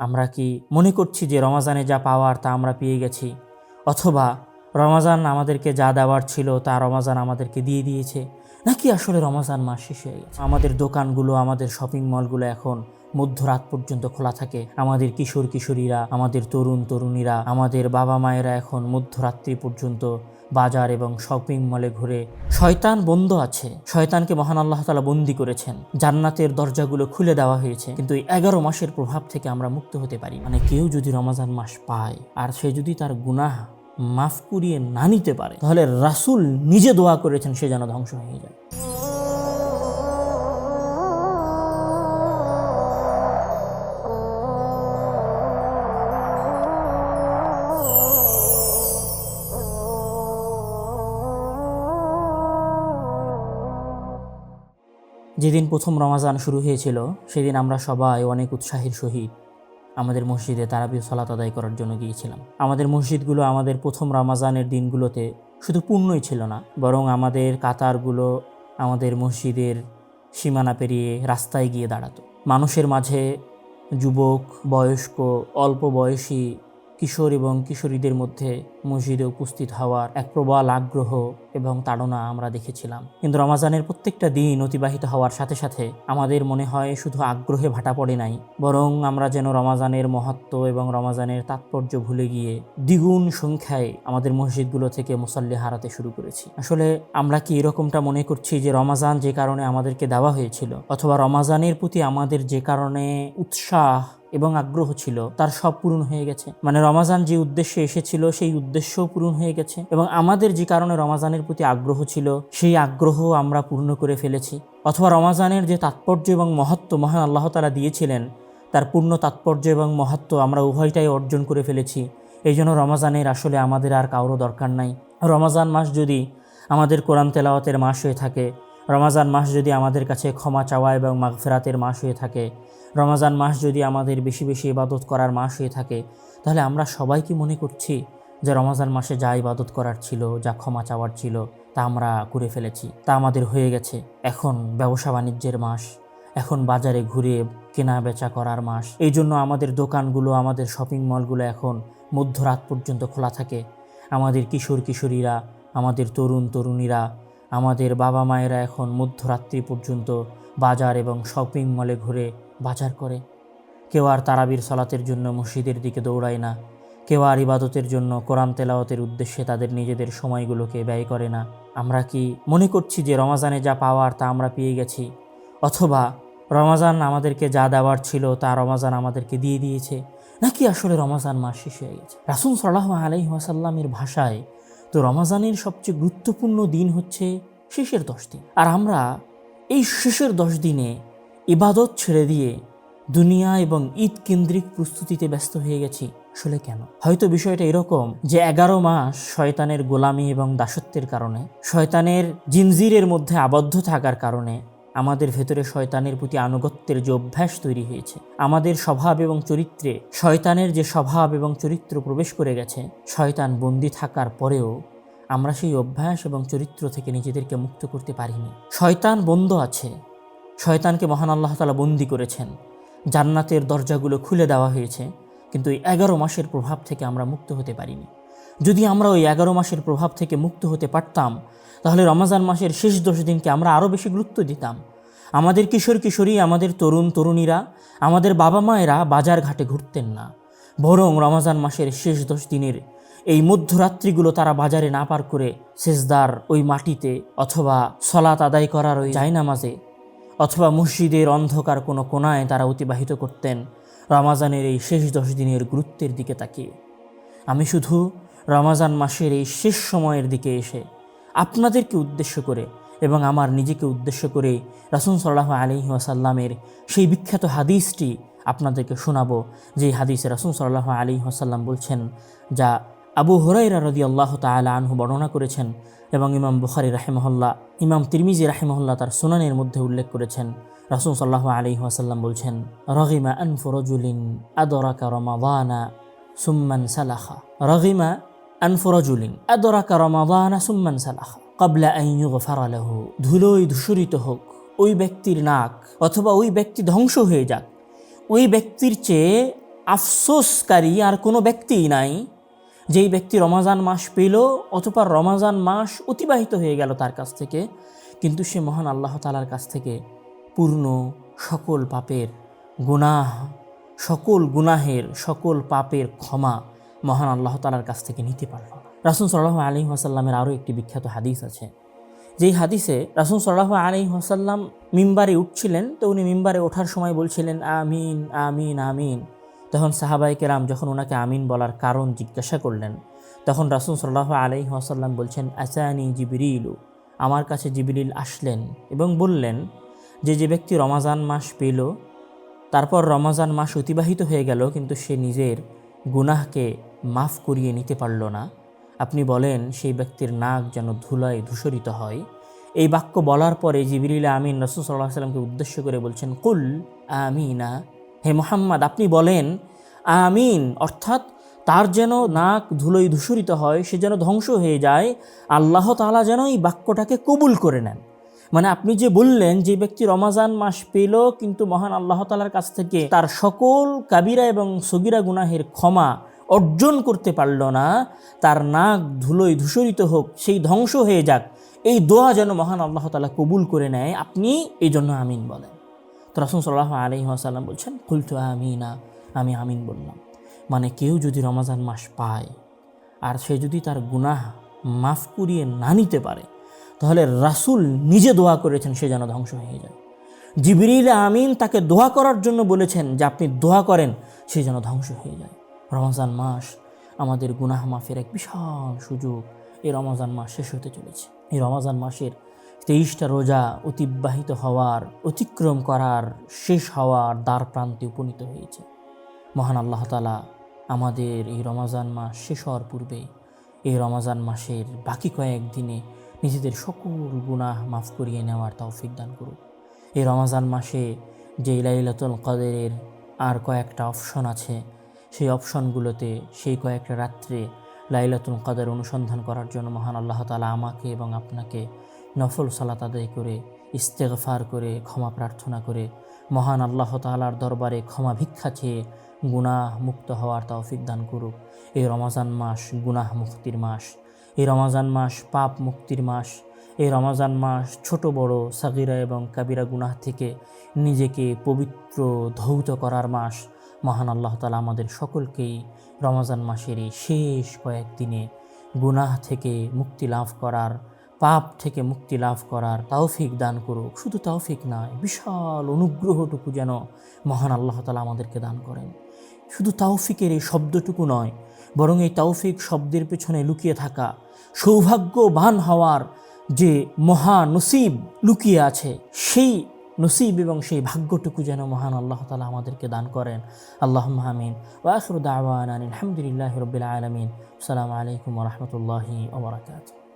আমরা কি মনে করছি যে রমাজানে যা পাওয়ার তা আমরা পেয়ে গেছি, অথবা রমাজান আমাদেরকে যা দেওয়ার ছিল তা রমাজান আমাদেরকে দিয়ে দিয়েছে, নাকি আসলে রমাজান মাস শেষ হয়ে গেছে? আমাদের দোকানগুলো, আমাদের শপিং মলগুলো এখন মধ্যরাত পর্যন্ত খোলা থাকে। আমাদের কিশোর কিশোরীরা, আমাদের তরুণ তরুণীরা, আমাদের বাবা মায়েরা এখন মধ্যরাত্রি পর্যন্ত বাজার এবং শপিং মলে ঘুরে। শয়তান বন্ধ আছে, শয়তানকে মহান আল্লাহ তাআলা বন্দী করেছেন, জান্নাতের দরজাগুলো খুলে দেওয়া হয়েছে, কিন্তু এই 11 মাসের প্রভাব থেকে আমরা মুক্ত হতে পারি। মানে কেউ যদি রমজান মাস পায় আর সে যদি তার গুনাহ মাফ করিয়ে না নিতে পারে, তাহলে রাসূল নিজে দোয়া করেছেন সে যেন ধ্বংস হয়ে যায়। যেদিন প্রথম রমাজান শুরু হয়েছিল সেদিন আমরা সবাই অনেক উৎসাহের সহিত আমাদের মসজিদে তারাবির সালাত আদায় করার জন্য গিয়েছিলাম। আমাদের মসজিদগুলো আমাদের প্রথম রমাজানের দিনগুলোতে শুধু পূর্ণই ছিল না, বরং আমাদের কাতারগুলো আমাদের মসজিদের সীমানা পেরিয়ে রাস্তায় গিয়ে দাঁড়াতো। মানুষের মাঝে যুবক, বয়স্ক, অল্প বয়সী, কিশোর এবং কিশোরীদের মধ্যে মসজিদে উপস্থিত হওয়ার এক প্রবল আগ্রহ এবং তাড়না আমরা দেখেছিলাম। কিন্তু রমাজানের প্রত্যেকটা দিন অতিবাহিত হওয়ার সাথে সাথে আমাদের মনে হয় শুধু আগ্রহে ভাটা পড়ে নাই, বরং আমরা যেন রমাজানের মহত্ব এবং রমাজানের তাৎপর্য ভুলে গিয়ে দ্বিগুণ সংখ্যায় আমাদের মসজিদগুলো থেকে মুসাল্লি হারাতে শুরু করেছি। আসলে আমরা কি এরকমটা মনে করছি যে রমাজান যে কারণে আমাদেরকে দেওয়া হয়েছিল, অথবা রমাজানের প্রতি আমাদের যে কারণে উৎসাহ এবং আগ্রহ ছিল তার সব পূরণ হয়ে গেছে? মানে রমাজান যে উদ্দেশ্যে এসেছিল সেই উদ্দেশ্যও পূরণ হয়ে গেছে, এবং আমাদের যে কারণে রমাজানের প্রতি আগ্রহ ছিল সেই আগ্রহ আমরা পূর্ণ করে ফেলেছি? অথবা রমাজানের যে তাৎপর্য এবং মহত্ব মহান আল্লাহ তাআলা দিয়েছিলেন তার পূর্ণ তাৎপর্য এবং মহত্ব আমরা উভয়টাই অর্জন করে ফেলেছি। এই জন্য রমাজানের আসলে আমাদের আর কারো দরকার নাই। রমাজান মাস যদি আমাদের কোরআন তেলাওয়াতের মাস হয়ে থাকে, রমাজান মাস যদি আমাদের কাছে ক্ষমা চাওয়া এবং মাগফিরাতের মাস হয়ে থাকে, রমাজান মাস যদি আমাদের বেশি বেশি ইবাদত করার মাস হয়ে থাকে, তাহলে আমরা সবাই কি মনে করছি যে রমাজান মাসে যা ইবাদত করার ছিল, যা ক্ষমা চাওয়ার ছিল তা আমরা করে ফেলেছি, তা আমাদের হয়ে গেছে? এখন ব্যবসা বাণিজ্যের মাস, এখন বাজারে ঘুরে কেনা বেচা করার মাস। এই জন্য আমাদের দোকানগুলো, আমাদের শপিং মলগুলো এখন মধ্যরাত পর্যন্ত খোলা থাকে। আমাদের কিশোর কিশোরীরা, আমাদের তরুণ তরুণীরা, আমাদের বাবা মায়েরা এখন মধ্যরাত্রি পর্যন্ত বাজার এবং শপিং মলে ঘুরে বাজার করে। কেউ আর তারাবির সালাতের জন্য মসজিদের দিকে দৌড়ায় না, কেউ আর ইবাদতের জন্য কোরআন তেলাওয়াতের উদ্দেশ্যে তাদের নিজেদের সময়গুলোকে ব্যয় করে না। আমরা কি মনে করছি যে রমাজানে যা পাওয়ার তা আমরা পেয়ে গেছি, অথবা রমাজান আমাদেরকে যা দেওয়ার ছিল তা রমাজান আমাদেরকে দিয়ে দিয়েছে, নাকি আসলে রমাজান মাস শেষ হয়ে গেছে? রাসূল সাল্লাল্লাহু আলাইহি ওয়াসাল্লামের ভাষায় তো রমাজানের সবচেয়ে গুরুত্বপূর্ণ দিন হচ্ছে শেষের 10 দিন, আর আমরা এই শেষের 10 দিনে ইবাদত ছেড়ে দিয়ে দুনিয়া এবং ঈদ কেন্দ্রিক প্রস্তুতিতে ব্যস্ত হয়ে গেছি। আসলে কেন? হয়তো বিষয়টা এরকম যে 11 মাস শয়তানের গোলামি এবং দাসত্বের কারণে, শয়তানের জিনজিরের মধ্যে আবদ্ধ থাকার কারণে আমাদের ভেতরে শয়তানের প্রতি আনুগত্যের যে অভ্যাস তৈরি হয়েছে, আমাদের স্বভাব এবং চরিত্রে শয়তানের যে স্বভাব এবং চরিত্র প্রবেশ করে গেছে, শয়তান বন্দী থাকার পরেও আমরা সেই অভ্যাস এবং চরিত্র থেকে নিজেদেরকে মুক্ত করতে পারিনি। শয়তান বন্ধ আছে, শয়তানকে মহান আল্লাহ তাআলা বন্দী করেছেন, জান্নাতের দরজাগুলো খুলে দেওয়া হয়েছে, কিন্তু এই 11 মাসের প্রভাব থেকে আমরা মুক্ত হতে পারিনি। যদি আমরা ওই 11 মাসের প্রভাব থেকে মুক্ত হতে পারতাম, তাহলে রমজান মাসের শেষ 10 দিনকে আমরা আরও বেশি গুরুত্ব দিতাম। আমাদের কিশোর কিশোরী, আমাদের তরুণ তরুণীরা, আমাদের বাবা মায়েরা বাজার ঘাটে ঘুরতেন না, বরং রমজান মাসের শেষ 10 দিনের এই মধ্যরাত্রিগুলো তারা বাজারে না পার করে সেজদার ওই মাটিতে, অথবা সলাত আদায় করার ওই জায়নামাজে, অথবা মসজিদের অন্ধকার কোনো কোনায় তারা অতিবাহিত করতেন রমাজানের এই শেষ 10 দিনের গুরুত্বের দিকে তাকিয়ে। আমি শুধু রমাজান মাসের এই শেষ সময়ের দিকে এসে আপনাদেরকে উদ্দেশ্য করে এবং আমার নিজেকে উদ্দেশ্য করে রাসূল সাল্লাল্লাহু আলাইহি ওয়াসাল্লামের সেই বিখ্যাত হাদিসটি আপনাদেরকে শোনাবো, যে হাদিসে রাসূল সাল্লাল্লাহু আলাইহি ওয়াসাল্লাম বলছেন, যা আবু হুরায়রা রাদিয়াল্লাহু তাআলা আনহু বর্ণনা করেছেন এবং ইমাম বুখারী রাহিমাহুল্লাহ, ইমাম তিরমিজি রাহিমাহুল্লাহ তার সুনানের মধ্যে উল্লেখ করেছেন। রাসূল সাল্লাল্লাহু আলাইহি ওয়াসাল্লাম বলছেন, রাগিমা আনফু রাজুলিন আদরাকা রমাদানা সুম্মান সালাখা, রাগিমা আনফু রাজুলিন আদরাকা রমাদানা সুম্মান সালাখা ক্বাবলা আন ইউগফারা লাহু। ধুলোয় ধূসরিত হোক ওই ব্যক্তির নাক, অথবা ওই ব্যক্তি ধ্বংস হয়ে যাক, ওই ব্যক্তির চেয়ে আফসোসকারী আর কোনো ব্যক্তিই নাই যেই ব্যক্তি রমাজান মাস পেল অতঃপর রমাজান মাস অতিবাহিত হয়ে গেল তার কাছ থেকে, কিন্তু সে মহান আল্লাহ তাআলার কাছ থেকে পূর্ণ সকল পাপের গুনাহ, সকল গুনাহের সকল পাপের ক্ষমা মহান আল্লাহ তাআলার কাছ থেকে নিতে পারল না। রাসূল সাল্লাল্লাহু আলাইহি ওয়াসাল্লামের আরও একটি বিখ্যাত হাদিস আছে, যেই হাদিসে রাসূল সাল্লাল্লাহু আলাইহি ওয়াসাল্লাম মিম্বারে উঠছিলেন। তো উনি মিম্বারে ওঠার সময় বলছিলেন আমিন আমিন আমিন। তখন সাহাবায়ে কেরাম যখন ওনাকে আমিন বলার কারণ জিজ্ঞাসা করলেন, তখন রাসূল সাল্লাল্লাহু আলাইহি ওয়াসাল্লাম বলছেন আতানি জিবরিলু, আমার কাছে জিবরিল আসলেন এবং বললেন যে ব্যক্তি রমাজান মাস পেল, তারপর রমাজান মাস অতিবাহিত হয়ে গেল কিন্তু সে নিজের গুনাহকে মাফ করিয়ে নিতে পারল না, আপনি বলেন সেই ব্যক্তির নাক যেন ধুলায় ধূসরিত হয়। এই বাক্য বলার পরে জিবরিল আমিন রাসূল সাল্লাল্লাহু আলাইহি ওয়াসাল্লামকে উদ্দেশ্য করে বলছেন কুল আমিনা, হে মুহাম্মদ আপনি বলেন আমিন, অর্থাৎ তার যেন নাক ধুলোয় ধূসরিত হয়, সে যেন ধ্বংস হয়ে যায়, আল্লাহ তাআলা যেন এই বাক্যটাকে কবুল করে নেন। মানে আপনি যে বললেন যে ব্যক্তি রমাজান মাস পেল কিন্তু মহান আল্লাহ তাআলার কাছ থেকে তার সকল কাবিরা এবং সগীরা গুনাহের ক্ষমা অর্জন করতে পারল না, তার নাক ধুলোয় ধূসরিত হোক, সেই ধ্বংস হয়ে যাক, এই দোয়া যেন মহান আল্লাহ তাআলা কবুল করে নেয়, আপনি এই জন্য আমিন বলেন। তো রাসূল সাল্লাল্লাহু আলাইহি ওয়াসাল্লাম বলছেন কুলতু আমিনা, আমি আমিন বললাম। মানে কেউ যদি রমাজান মাস পায় আর সে যদি তার গুনাহ মাফ করিয়ে না নিতে পারে, তাহলে রাসূল নিজে দোয়া করেছেন সে যেন ধ্বংস হয়ে যায়। জিবরিল আমিন তাকে দোয়া করার জন্য বলেছেন যে আপনি দোয়া করেন সে যেন ধ্বংস হয়ে যায়। রমজান মাস আমাদের গুনাহ মাফের এক বিশাল সুযোগ। এই রমজান মাস শেষ হতে চলেছে। এই রমজান মাসের 23টা রোজা অতিবাহিত হওয়ার, অতিক্রম করার, শেষ হওয়ার দ্বার প্রান্তে উপনীত হয়েছে। মহান আল্লাহ তাআলা আমাদের এই রমজান মাস শেষ হওয়ার পূর্বে এই রমজান মাসের বাকি কয়েকদিনে নিজেদের সকল গুনাহ মাফ করিয়ে নেওয়ার তৌফিক দান করুন। এই রমজান মাসে যে লাইলাতুল কদরের আর কয়েকটা অপশন আছে, সেই অপশনগুলোতে সেই কয়েকটা রাত্রে লাইলাতুল কদর অনুসন্ধান করার জন্য মহান আল্লাহ তাআলা আমাকে এবং আপনাকে নফল সালাত আদায় করে, ইস্তেগফার করে, ক্ষমা প্রার্থনা করে, মহান আল্লাহ তাআলার দরবারে ক্ষমা ভিক্ষা চেয়ে গুনাহ মুক্ত হওয়ার তৌফিক দান করুক। এই রমজান মাস গুনাহ মুক্তির মাস, এই রমজান মাস পাপ মুক্তির মাস, এই রমজান মাস ছোট বড় সাগীরা এবং কাবিরা গুনাহ থেকে নিজেকে পবিত্র ধৌত করার মাস। মহান আল্লাহ তাআলা আমাদের সকলকেই রমজান মাসের এই শেষ কয়েকদিনে গুনাহ থেকে মুক্তি লাভ করার, পাপ থেকে মুক্তি লাভ করার তৌফিক দান করুক। শুধু তৌফিক নয়, বিশাল অনুগ্রহটুকু যেন মহান আল্লাহ তাআলা আমাদেরকে দান করেন। শুধু তৌফিকের এই শব্দটুকু নয়, বরং এই তৌফিক শব্দের পেছনে লুকিয়ে থাকা সৌভাগ্যবান হওয়ার যে মহা নসিব লুকিয়ে আছে, সেই নসিব এবং সেই ভাগ্যটুকু যেন মহান আল্লাহ তাআলা আমাদেরকে দান করেন। আল্লাহুম্মা আমিন। ওয়া আখিরু দাওয়ানা আলহামদুলিল্লাহি রাব্বিল আলামিন। আসসালামু আলাইকুম ওয়া রাহমাতুল্লাহি ওয়া বারাকাতুহু।